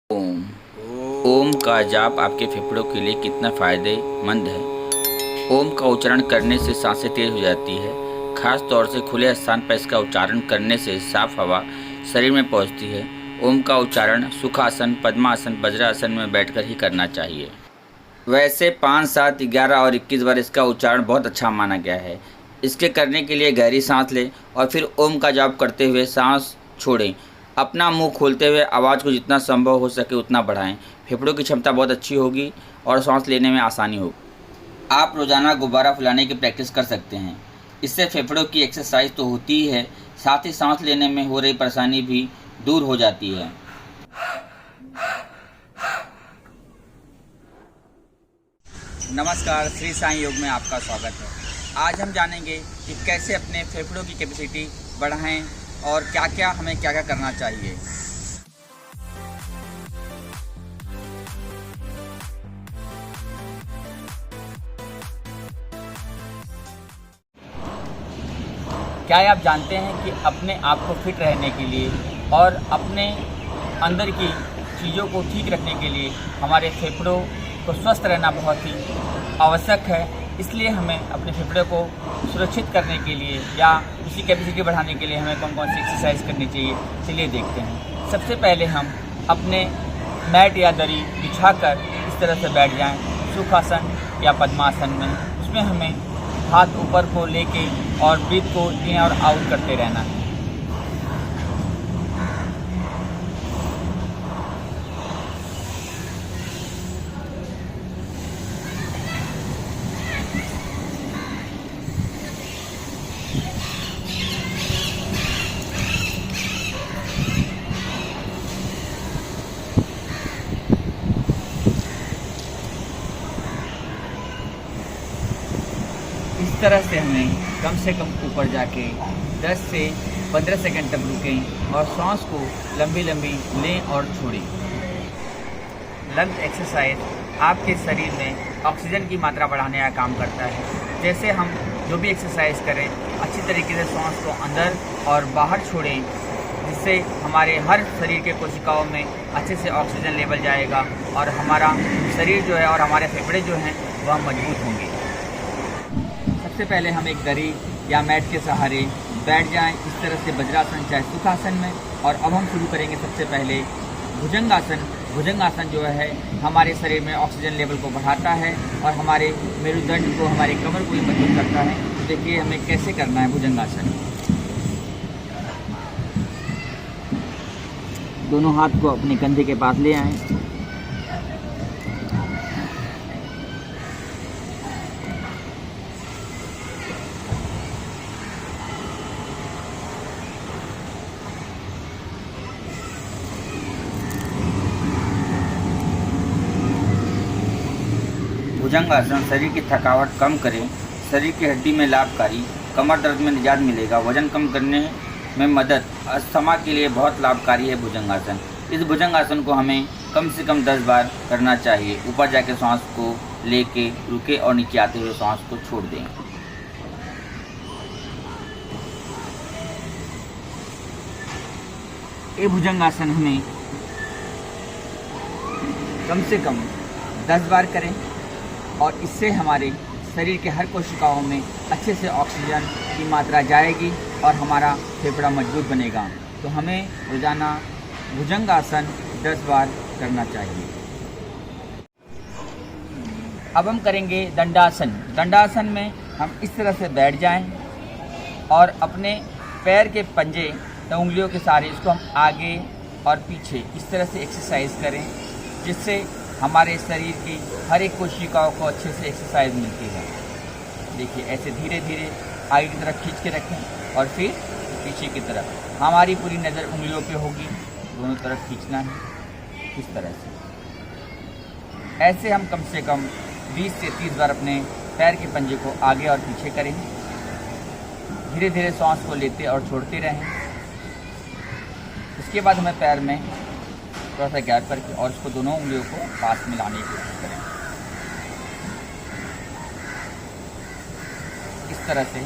ओम। ओम का जाप आपके फेफड़ों के लिए कितना फ़ायदेमंद है। ओम का उच्चारण करने से सांसें तेज हो जाती है। खास तौर से खुले स्थान पर इसका उच्चारण करने से साफ हवा शरीर में पहुंचती है। ओम का उच्चारण सुखासन, पद्मासन, वज्रासन में बैठकर ही करना चाहिए। वैसे 5, 7, 11 और 21 बार इसका उच्चारण बहुत अच्छा माना गया है। इसके करने के लिए गहरी सांस लें और फिर ओम का जाप करते हुए सांस छोड़ें। अपना मुंह खोलते हुए आवाज़ को जितना संभव हो सके उतना बढ़ाएं। फेफड़ों की क्षमता बहुत अच्छी होगी और सांस लेने में आसानी होगी। आप रोज़ाना गुब्बारा फुलाने की प्रैक्टिस कर सकते हैं। इससे फेफड़ों की एक्सरसाइज तो होती ही है, साथ ही सांस लेने में हो रही परेशानी भी दूर हो जाती है। नमस्कार, श्री साईं योग में आपका स्वागत है। आज हम जानेंगे कि कैसे अपने फेफड़ों की कैपेसिटी बढ़ाएं और क्या क्या करना चाहिए। क्या आप जानते हैं कि अपने आप को फिट रहने के लिए और अपने अंदर की चीज़ों को ठीक रखने के लिए हमारे फेफड़ों को स्वस्थ रहना बहुत ही आवश्यक है। इसलिए हमें अपने फेफड़े को सुरक्षित करने के लिए या उसकी कैपेसिटी बढ़ाने के लिए हमें कौन कौन सी एक्सरसाइज करनी चाहिए, चलिए देखते हैं। सबसे पहले हम अपने मैट या दरी बिछाकर इस तरह से बैठ जाएं, सुखासन या पद्मासन में। उसमें हमें हाथ ऊपर को लेके और ब्रीथ को इन और आउट करते रहना है। इस तरह से हमें कम से कम ऊपर जाके 10 से 15 सेकंड तक रुकें और सांस को लंबी लंबी लें और छोड़ें। लंग्स एक्सरसाइज आपके शरीर में ऑक्सीजन की मात्रा बढ़ाने का काम करता है। जैसे हम जो भी एक्सरसाइज करें अच्छी तरीके से सांस को अंदर और बाहर छोड़ें, जिससे हमारे हर शरीर के कोशिकाओं में अच्छे से ऑक्सीजन लेवल जाएगा और हमारा शरीर जो है और हमारे फेफड़े जो हैं वह मजबूत होंगे। सबसे पहले हम एक दरी या मैट के सहारे बैठ जाएं, इस तरह से वज्रासन चाहे सुखासन में। और अब हम शुरू करेंगे सबसे पहले भुजंगासन। भुजंगासन जो है हमारे शरीर में ऑक्सीजन लेवल को बढ़ाता है और हमारे मेरुदंड को, हमारे कमर को भी मजबूत करता है। तो देखिए हमें कैसे करना है भुजंगासन। दोनों हाथ को अपने कंधे के पास ले आएं। भुजंगासन शरीर की थकावट कम करें, शरीर की हड्डी में लाभकारी, कमर दर्द में निजात मिलेगा, वजन कम करने में मदद, अस्थमा के लिए बहुत लाभकारी है भुजंगासन। इस भुजंगासन को हमें कम से कम 10 बार करना चाहिए। ऊपर जाके सांस को लेके रुके और नीचे आते हुए सांस को छोड़ दें। ये भुजंगासन हमें कम से कम 10 बार करें और इससे हमारे शरीर के हर कोशिकाओं में अच्छे से ऑक्सीजन की मात्रा जाएगी और हमारा फेफड़ा मजबूत बनेगा। तो हमें रोज़ाना भुजंगासन 10 बार करना चाहिए। अब हम करेंगे दंडासन। दंडासन में हम इस तरह से बैठ जाएं और अपने पैर के पंजे या उंगलियों के सहारे इसको हम आगे और पीछे इस तरह से एक्सरसाइज करें, जिससे हमारे शरीर की हर एक कोशिकाओं को अच्छे से एक्सरसाइज मिलती है। देखिए ऐसे धीरे धीरे आगे की तरफ खींच के रखें और फिर पीछे की तरफ। हमारी पूरी नज़र उंगलियों पे होगी, दोनों तरफ खींचना है इस तरह से। ऐसे हम कम से कम 20 से 30 बार अपने पैर के पंजे को आगे और पीछे करें। धीरे धीरे सांस को लेते और छोड़ते रहें। इसके बाद हमें पैर में थोड़ा सा गैप करके और इसको दोनों उंगलियों को पास में लाने की कोशिश करें, इस तरह से।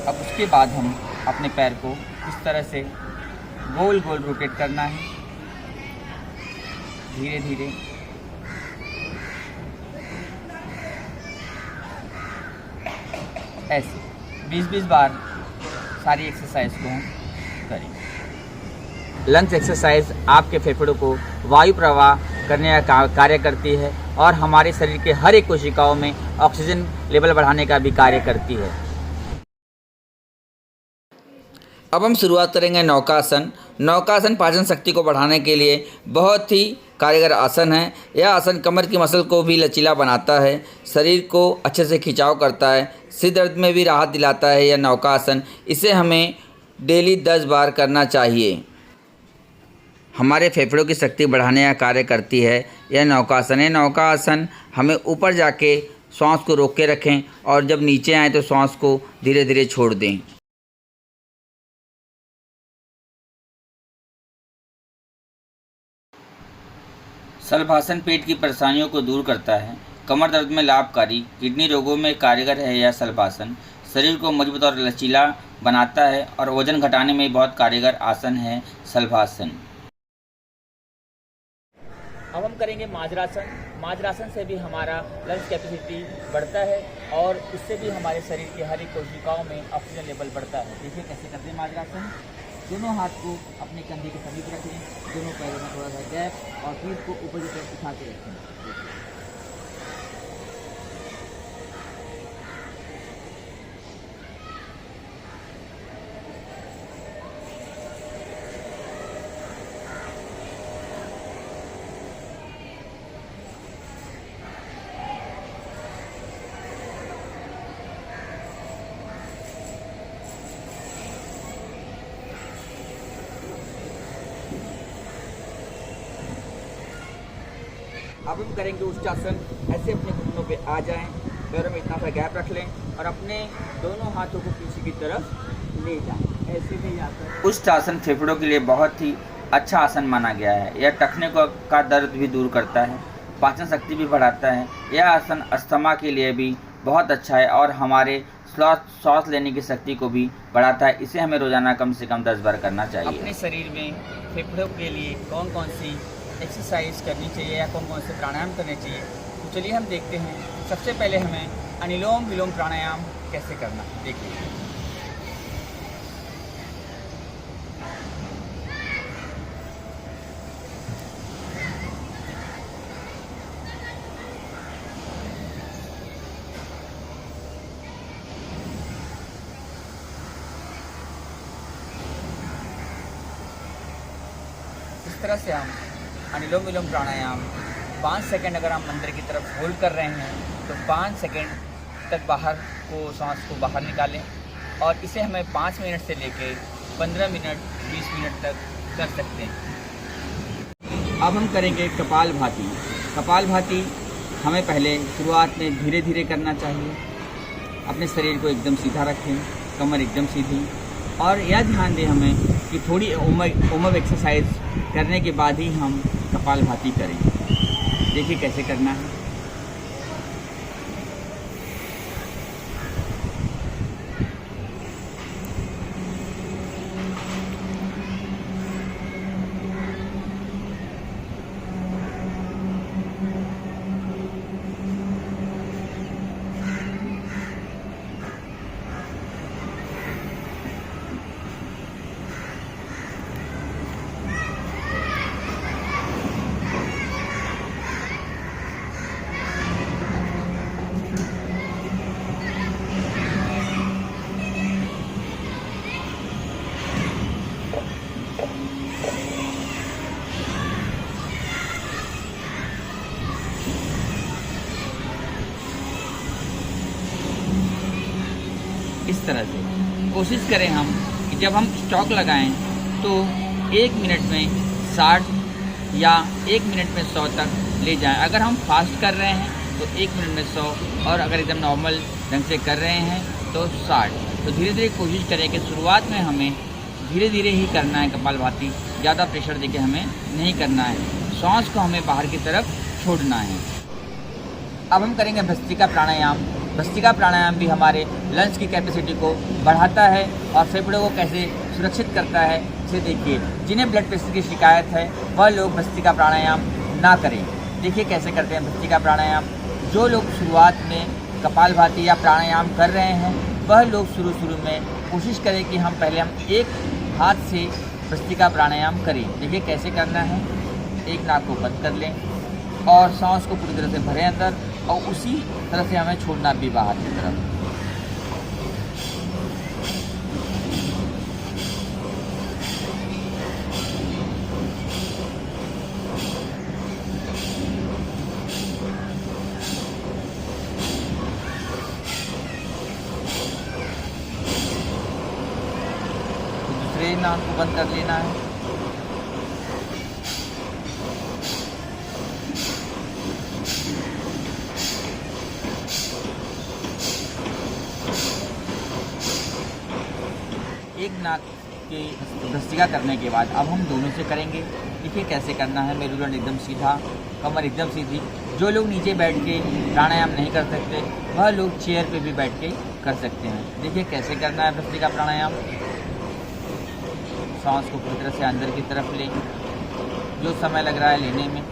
अब उसके बाद हम अपने पैर को इस तरह से गोल गोल रोटेट करना है, धीरे धीरे। ऐसे 20-20 बार सारी एक्सरसाइज को हम करें। लंग्स एक्सरसाइज आपके फेफड़ों को वायु प्रवाह करने का कार्य करती है और हमारे शरीर के हर एक कोशिकाओं में ऑक्सीजन लेवल बढ़ाने का भी कार्य करती है। अब हम शुरुआत करेंगे नौकासन। नौकासन पाचन शक्ति को बढ़ाने के लिए बहुत ही कारगर आसन है। यह आसन कमर की मसल को भी लचीला बनाता है, शरीर को अच्छे से खिंचाव करता है, सिर दर्द में भी राहत दिलाता है यह नौकासन। इसे हमें डेली 10 बार करना चाहिए। हमारे फेफड़ों की शक्ति बढ़ाने का कार्य करती है यह नौकासन। यह नौकासन हमें ऊपर जाके श्वास को रोक के रखें और जब नीचे आए तो श्वास को धीरे धीरे छोड़ दें। शलभासन पेट की परेशानियों को दूर करता है, कमर दर्द में लाभकारी, किडनी रोगों में कारगर है यह शलभासन। शरीर को मजबूत और लचीला बनाता है और वजन घटाने में बहुत कारगर आसन है शलभासन। अब हम करेंगे माजरासन। माजरासन से भी हमारा लंग्स कैपेसिटी बढ़ता है और इससे भी हमारे शरीर के हर एक कोशिकाओं में ऑक्सीजन लेवल बढ़ता है। देखिए कैसे करते हैं माजरासन। दोनों हाथ को अपने कंधे के समीप रख लें, दोनों पैरों में थोड़ा सा गैप और पीठ को ऊपर की तरफ उठा के रखें। अब हम करेंगे उष्टासन। ऐसे अपने घुटनों पे आ जाएं, पैरों में इतना सा गैप रख लें और अपने दोनों हाथों को पीछे की तरफ ले जाएं। ऐसे में जाकर उष्टासन फेफड़ों के लिए बहुत ही अच्छा आसन माना गया है। यह टखने का दर्द भी दूर करता है, पाचन शक्ति भी बढ़ाता है। यह आसन अस्थमा के लिए भी बहुत अच्छा है और हमारे सांस लेने की शक्ति को भी बढ़ाता है। इसे हमें रोजाना कम से कम 10 बार करना चाहिए। अपने शरीर में फेफड़ों के लिए कौन कौन सी एक्सरसाइज करनी चाहिए या कौन कौन से प्राणायाम करने चाहिए, तो चलिए हम देखते हैं। सबसे पहले हमें अनुलोम विलोम प्राणायाम कैसे करना है, देखिए। इस तरह से हम अनुलोम विलोम प्राणायाम 5 सेकंड अगर हम अंदर की तरफ होल्ड कर रहे हैं तो 5 सेकंड तक बाहर को सांस को बाहर निकालें और इसे हमें 5 मिनट से लेके 15 मिनट 20 मिनट तक कर सकते हैं। अब हम करेंगे कपालभाति। कपालभाति हमें पहले शुरुआत में धीरे धीरे करना चाहिए। अपने शरीर को एकदम सीधा रखें, कमर एकदम सीधी, और यह ध्यान दें हमें कि थोड़ी ओमव एक्सरसाइज करने के बाद ही हम कपालभाति करें। देखिए कैसे करना है। इस तरह से कोशिश करें हम कि जब हम स्टॉक लगाएं तो 1 मिनट में 60 या 1 मिनट में 100 तक ले जाएं। अगर हम फास्ट कर रहे हैं तो 1 मिनट में 100, और अगर एकदम नॉर्मल ढंग से कर रहे हैं तो 60। तो धीरे धीरे कोशिश करें कि शुरुआत में हमें धीरे धीरे ही करना है कपालभाति, ज़्यादा प्रेशर देके हमें नहीं करना है। सांस को हमें बाहर की तरफ छोड़ना है। अब हम करेंगे भस्त्रिका प्राणायाम। भस्त्रिका प्राणायाम भी हमारे लंग्स की कैपेसिटी को बढ़ाता है और फेफड़ों को कैसे सुरक्षित करता है। इसे देखिए, जिन्हें ब्लड प्रेशर की शिकायत है वह लोग भस्त्रिका प्राणायाम ना करें। देखिए कैसे करते हैं भस्त्रिका प्राणायाम। जो लोग शुरुआत में कपालभाति या प्राणायाम कर रहे हैं वह लोग शुरू में कोशिश करें कि हम एक हाथ से भस्त्रिका प्राणायाम करें। देखिए कैसे करना है। एक नाक को बंद कर लें और सांस को पूरी तरह से भरें अंदर, और उसी तरह से हमें छोड़ना भी बाहर की तरफ। दूसरे नाक को बंद कर लेना है। एक नाक के भस्त्रिका करने के बाद अब हम दोनों से करेंगे। देखिए कैसे करना है। मेरुदंड एकदम सीधा, कमर एकदम सीधी। जो लोग नीचे बैठ के प्राणायाम नहीं कर सकते वह लोग चेयर पे भी बैठ के कर सकते हैं। देखिए कैसे करना है भस्त्रिका प्राणायाम। सांस को पूरी तरह से अंदर की तरफ लें। जो समय लग रहा है लेने में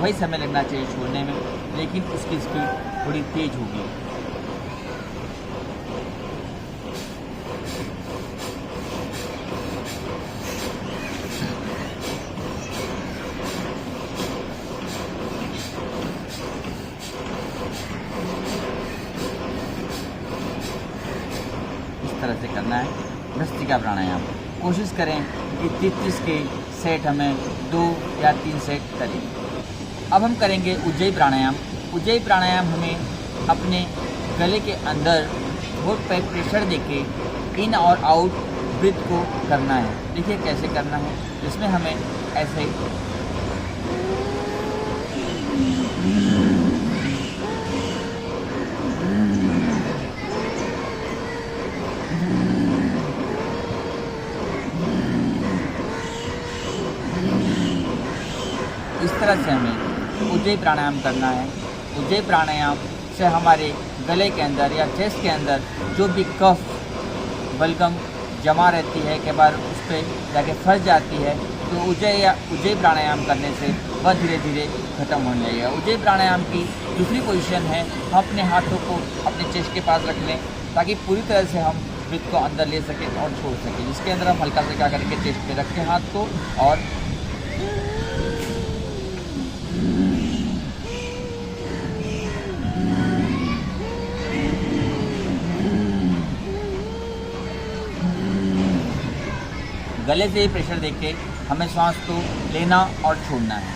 वही समय लगना चाहिए छोड़ने में, लेकिन उसकी स्पीड थोड़ी तेज होगी। इस तरह से करना है भस्त्रिका प्राणायाम। कोशिश करें कि 33 के सेट हमें 2 या 3 सेट करें। अब हम करेंगे उज्जयी प्राणायाम। उज्जयी प्राणायाम हमें अपने गले के अंदर होठ पे प्रेशर देके इन और आउट ब्रीथ को करना है। देखिए कैसे करना है। इसमें हमें ऐसे इस तरह से हमें उज्जयी प्राणायाम करना है। उज्जयी प्राणायाम से हमारे गले के अंदर या चेस्ट के अंदर जो भी कफ बलगम जमा रहती है, कई बार उस पर जाके फंस जाती है, तो उज्जयी प्राणायाम करने से वह धीरे धीरे खत्म होने लगेगा। उज्जयी प्राणायाम की दूसरी पोजीशन है, हम अपने हाथों को अपने चेस्ट के पास रख लें ताकि पूरी तरह से हम ब्रीथ को अंदर ले सकें और छोड़ सकें। जिसके अंदर हम हल्का से क्या करके चेस्ट पे रखें हाथ को, और गले से ही प्रेशर देके हमें सांस को लेना और छोड़ना है।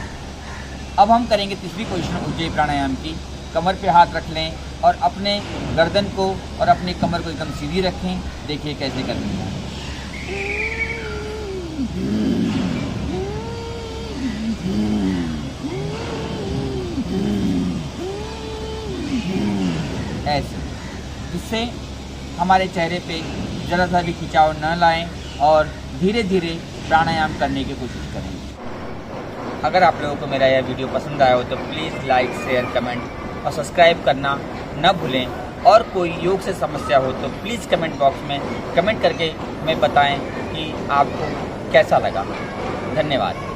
अब हम करेंगे तीसरी पोजीशन उज्जयी प्राणायाम की। कमर पे हाथ रख लें और अपने गर्दन को और अपनी कमर को एकदम सीधी रखें। देखिए कैसे करनी है। ऐसे, जिससे हमारे चेहरे पे ज़रा सा भी खिंचाव न लाएं और धीरे धीरे प्राणायाम करने की कोशिश करें। अगर आप लोगों को मेरा यह वीडियो पसंद आया हो तो प्लीज़ लाइक, शेयर, कमेंट और सब्सक्राइब करना न भूलें। और कोई योग से समस्या हो तो प्लीज़ कमेंट बॉक्स में कमेंट करके हमें बताएं कि आपको कैसा लगा। धन्यवाद।